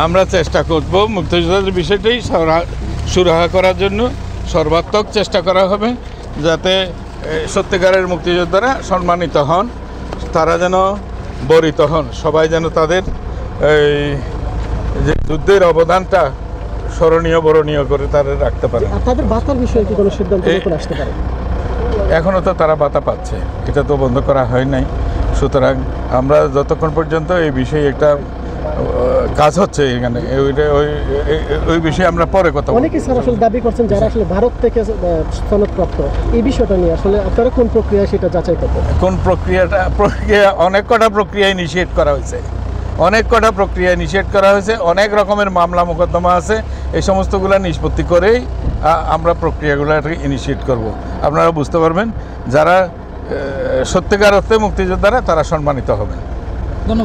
আমরা চেষ্টা করব মুক্তিযোদ্ধাদের বিষয়টাই সুরাহা করার জন্য সর্বাত্মক চেষ্টা করা হবে, যাতে সত্যিকারের মুক্তিযোদ্ধারা সম্মানিত হন, তারা যেন বরিত হন, সবাই যেন তাদের এই যে যুদ্ধের অবদানটা স্মরণীয় বরণীয় করে তারা রাখতে পারে। তাদের ভাতার বিষয়ে কি কোনো সিদ্ধান্ত আসতে পারে? এখনও তো তারা ভাতা পাচ্ছে, এটা তো বন্ধ করা হয় নাই। সুতরাং আমরা যতক্ষণ পর্যন্ত এই বিষয়ে একটা কাজ হচ্ছে এখানে ওই বিষয়ে আমরা পরে কথা বলব। অনেকেই স্যার আসলে দাবি করছেন যারা আসলে ভারত থেকে সনদপ্রাপ্ত, এই বিষয়টা নিয়ে আসলে আপনারা কোন প্রক্রিয়া সেটা যাচাই করবেন? কোন প্রক্রিয়া অনেক কটা প্রক্রিয়ায় নিষেধ করা হয়েছে, অনেক রকমের মামলা মোকদ্দমা আছে, এই সমস্তগুলো নিষ্পত্তি করেই আমরা প্রক্রিয়াগুলো ইনিশিয়েট করব। আপনারা বুঝতে পারবেন যারা সত্যিকার অর্থে মুক্তিযোদ্ধারা তারা সম্মানিত হবেন।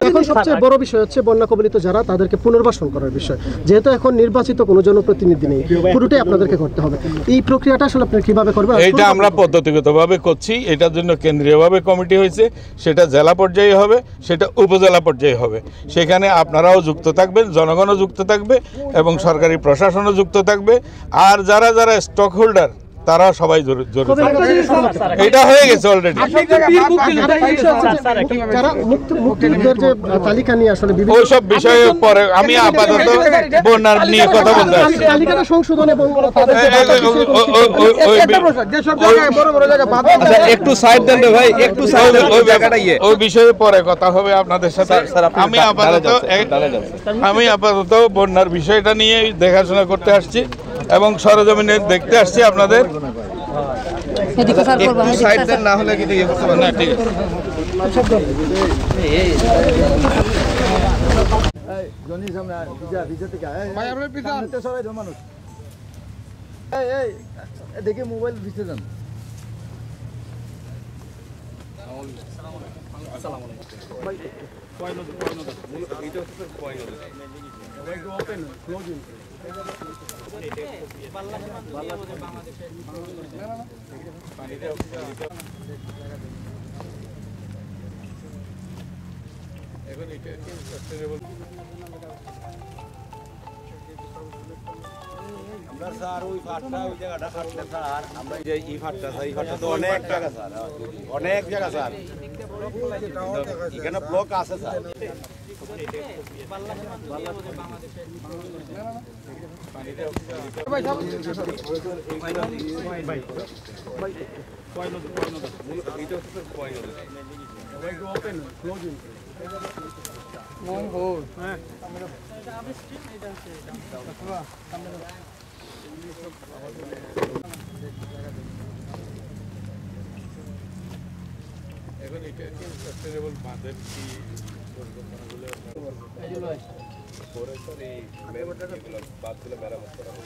এখন সবচেয়ে বড় বিষয় হচ্ছে বন্যা কবলিত যারা তাদেরকে পুনর্বাসন করার বিষয়। যেহেতু এখন নির্বাচিত কোনো জনপ্রতিনিধি নেই, পুরোটাই আপনাদেরকে করতে হবে। এই প্রক্রিয়াটা আসলে আপনারা কিভাবে করবেন? এইটা আমরা পদ্ধতিগতভাবে করছি। এটার জন্য কেন্দ্রীয়ভাবে কমিটি হয়েছে, সেটা জেলা পর্যায়ে হবে, সেটা উপজেলা পর্যায়ে হবে। সেখানে আপনারাও যুক্ত থাকবেন, জনগণও যুক্ত থাকবে এবং সরকারি প্রশাসনও যুক্ত থাকবে। আর যারা যারা স্টক হোল্ডার তারা সবাই জড়িত। এটা হয়ে গেছে অলরেডি। ওইসব বিষয়ে পরে আমি আপাতত বন্যার নিয়ে কথা বলতে আসছি। একটু সাইড দেন ভাই, একটু সাইড দেন, ওই জায়গাটা ওই বিষয়ে পরে কথা হবে আপনাদের সাথে। আমি আপাতত বন্যার বিষয়টা নিয়ে দেখাশোনা করতে আসছি এবং সরজমিনে দেখতে আসছি আপনাদের। একটু সাইড দেন, না হলে কিন্তু ইয়ে করতে পারবেন না। ঠিক আছে। দেখে মোবাইল দিতে যান। আমরা স্যার ওই ফাটটা ওই জায়গাটা ফাটলে স্যার আমরা যে এই ফাটটা তো অনেক জায়গা স্যার, অনেক জায়গা স্যার, এখানে ব্লক আছে স্যার। এখন এটা সাস্টেনেবল বাঁধের কি পরিকল্পনাগুলো পরে স্যার এই বাঁধগুলো মেরামত করা হবে।